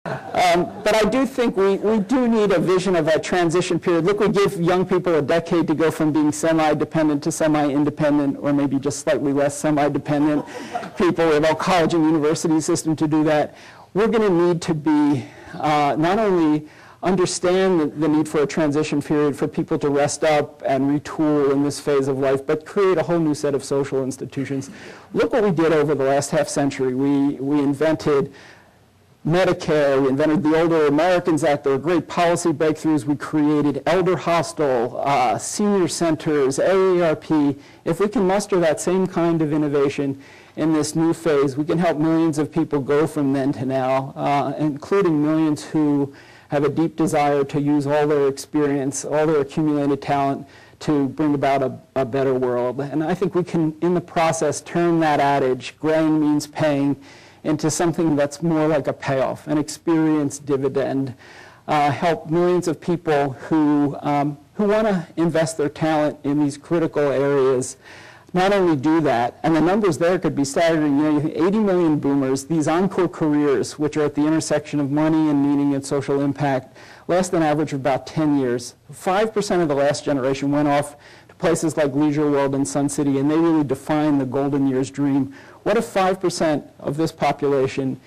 But I do think we do need a vision of a transition period. Look, we give young people a decade to go from being semi-dependent to semi-independent, or maybe just slightly less semi-dependent people. We have our college and university system to do that. We're going to need to be not only understand the need for a transition period for people to rest up and retool in this phase of life, but create a whole new set of social institutions. Look what we did over the last half century. We invented Medicare, we invented the Older Americans Act. There were great policy breakthroughs. We created elder hostel, senior centers, AARP. If we can muster that same kind of innovation in this new phase, we can help millions of people go from then to now, including millions who have a deep desire to use all their experience, all their accumulated talent to bring about a better world. And I think we can, in the process, turn that adage, graying means paying, into something that's more like a payoff, an experience dividend, help millions of people who want to invest their talent in these critical areas. Not only do that, and the numbers there could be staggering, you know, 80 million boomers, these Encore careers, which are at the intersection of money and meaning and social impact, last an average of about 10 years. 5% of the last generation went off to places like Leisure World and Sun City, and they really defined the golden years dream. What if 5% of this population,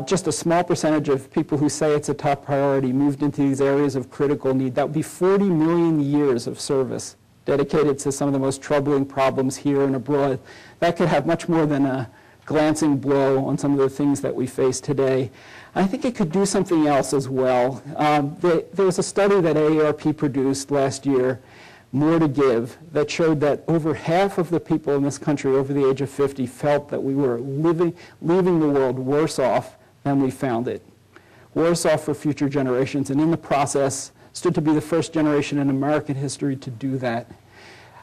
just a small percentage of people who say it's a top priority, moved into these areas of critical need? That would be 40 million years of service dedicated to some of the most troubling problems here and abroad. That could have much more than a glancing blow on some of the things that we face today. I think it could do something else as well. There was a study that AARP produced last year, More to Give, that showed that over half of the people in this country over the age of 50 felt that we were leaving the world worse off than we found it, worse off for future generations, and in the process stood to be the first generation in American history to do that.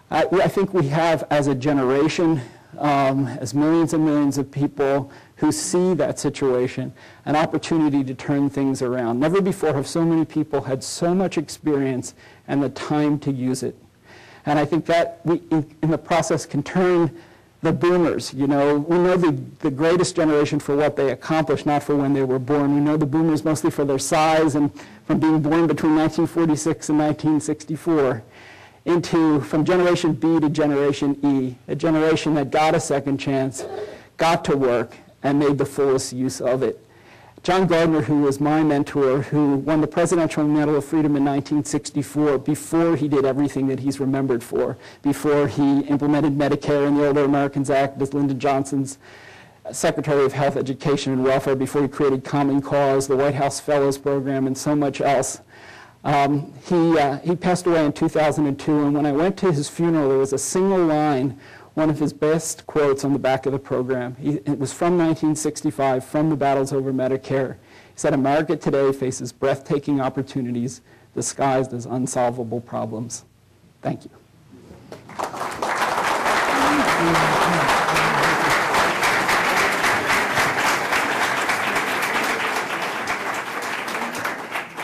I think we have, as a generation, as millions and millions of people who see that situation, an opportunity to turn things around. Never before have so many people had so much experience and the time to use it. And I think that we, in the process, can turn the boomers. You know, we know the greatest generation for what they accomplished, not for when they were born. We know the boomers mostly for their size and from being born between 1946 and 1964, from Generation B to Generation E, a generation that got a second chance, got to work, and made the fullest use of it. John Gardner, who was my mentor, who won the Presidential Medal of Freedom in 1964, before he did everything that he's remembered for, before he implemented Medicare and the Older Americans Act as Lyndon Johnson's Secretary of Health, Education, and Welfare, before he created Common Cause, the White House Fellows Program, and so much else. He passed away in 2002, and when I went to his funeral, there was a single line, one of his best quotes on the back of the program. It was from 1965, from the battles over Medicare. He said, "America today faces breathtaking opportunities disguised as unsolvable problems." Thank you.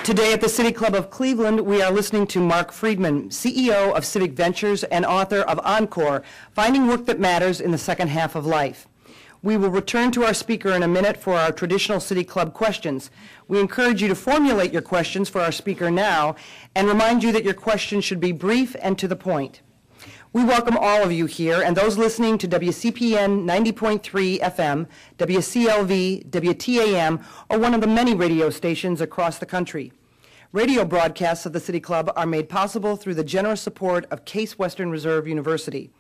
Today at the City Club of Cleveland, we are listening to Marc Freedman, CEO of Civic Ventures and author of Encore, Finding Work That Matters in the Second Half of Life. We will return to our speaker in a minute for our traditional City Club questions. We encourage you to formulate your questions for our speaker now and remind you that your questions should be brief and to the point. We welcome all of you here and those listening to WCPN 90.3 FM, WCLV, WTAM, or one of the many radio stations across the country. Radio broadcasts of the City Club are made possible through the generous support of Case Western Reserve University.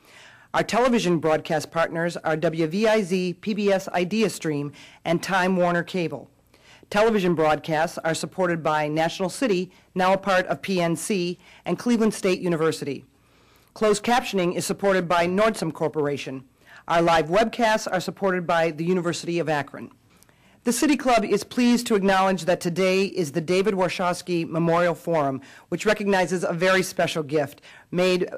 Our television broadcast partners are WVIZ, PBS IdeaStream, and Time Warner Cable. Television broadcasts are supported by National City, now a part of PNC, and Cleveland State University. Closed captioning is supported by Nordstrom Corporation. Our live webcasts are supported by the University of Akron. The City Club is pleased to acknowledge that today is the David Warshawski Memorial Forum, which recognizes a very special gift made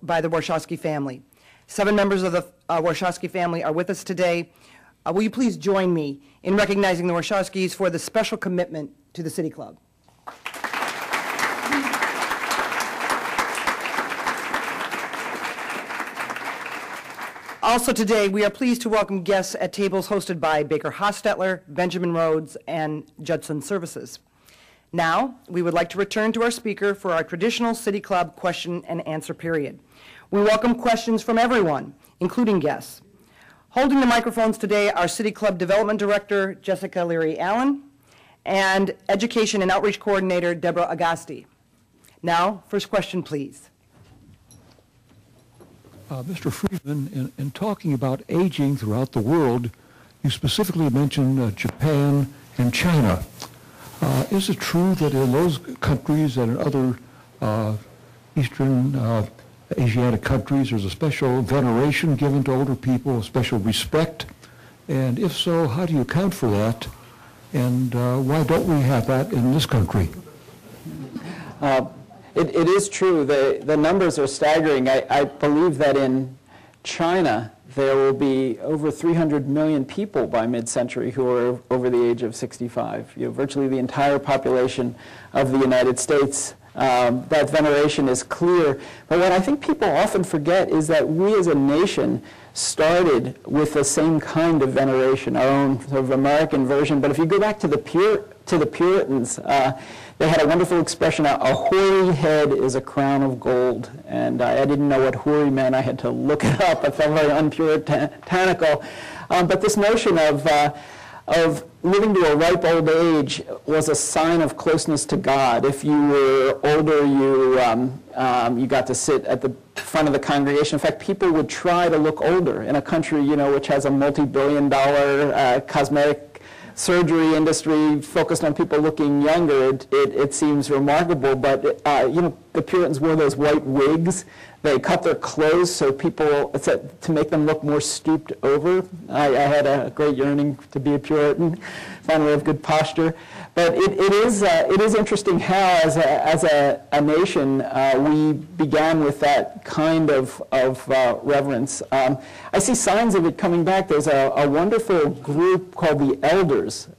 by the Warshawski family. 7 members of the Warshawski family are with us today. Will you please join me in recognizing the Warshawskis for the special commitment to the City Club? Also today, we are pleased to welcome guests at tables hosted by Baker Hostetler, Benjamin Rhodes, and Judson Services. Now, we would like to return to our speaker for our traditional City Club question and answer period. We welcome questions from everyone, including guests. Holding the microphones today are City Club Development Director Jessica Leary-Allen and Education and Outreach Coordinator Deborah Agasti. Now, first question, please. Mr. Freedman, in talking about aging throughout the world, you specifically mentioned Japan and China. Is it true that in those countries and in other Eastern Asiatic countries there's a special veneration given to older people, a special respect? And if so, how do you account for that? And why don't we have that in this country? It is true. The numbers are staggering. I believe that in China there will be over 300 million people by mid-century who are over the age of 65. Virtually the entire population of the United States. That veneration is clear. But what I think people often forget is that we as a nation started with the same kind of veneration, our own sort of American version. But if you go back to the Puritans, they had a wonderful expression, a hoary head is a crown of gold. And I didn't know what hoary meant. I had to look it up. I felt very unpuritanical. But this notion of living to a ripe old age was a sign of closeness to God. If you were older, you got to sit at the front of the congregation. In fact, people would try to look older in a country, which has a multi-billion-dollar cosmetic surgery industry focused on people looking younger. It seems remarkable, but the Puritans wore those white wigs. They cut their clothes so people, to make them look more stooped over. I had a great yearning to be a Puritan. Finally, have good posture. But it is interesting how, as a nation, we began with that kind of reverence. I see signs of it coming back. There's a wonderful group called the Elders,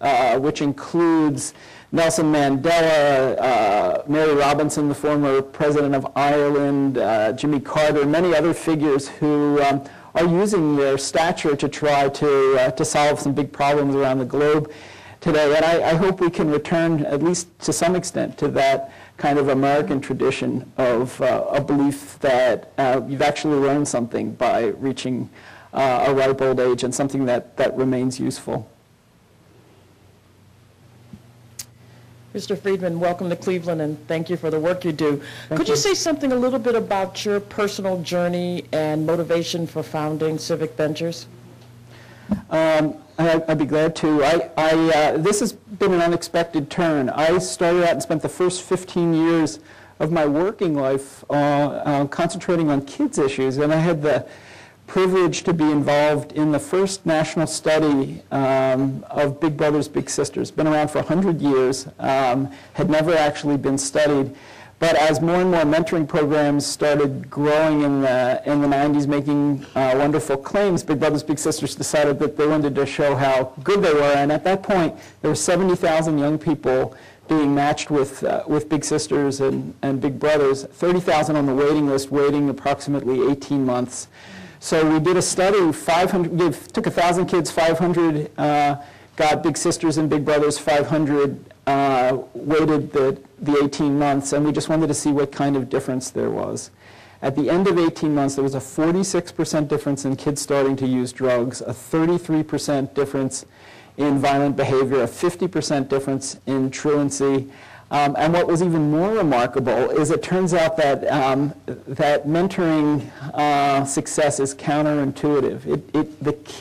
which includes Nelson Mandela, Mary Robinson, the former president of Ireland, Jimmy Carter, many other figures who are using their stature to try to solve some big problems around the globe today. And I hope we can return, at least to some extent, to that kind of American tradition of a belief that you've actually learned something by reaching a ripe old age, and something that remains useful. Mr. Freedman, welcome to Cleveland, and thank you for the work you do. Could you say something a little bit about your personal journey and motivation for founding Civic Ventures? I'd be glad to. This has been an unexpected turn. I started out and spent the first 15 years of my working life concentrating on kids issues, and I had the privilege to be involved in the first national study of Big Brothers, Big Sisters. Been around for 100 years, had never actually been studied. But as more and more mentoring programs started growing in the 90s, making wonderful claims, Big Brothers, Big Sisters decided that they wanted to show how good they were. And at that point, there were 70,000 young people being matched with Big Sisters and Big Brothers, 30,000 on the waiting list, waiting approximately 18 months. So we did a study, took 1,000 kids, 500 got Big Sisters and Big Brothers, 500 waited the 18 months, and we just wanted to see what kind of difference there was. At the end of 18 months, there was a 46% difference in kids starting to use drugs, a 33% difference in violent behavior, a 50% difference in truancy. And what was even more remarkable is it turns out that that mentoring success is counterintuitive. The key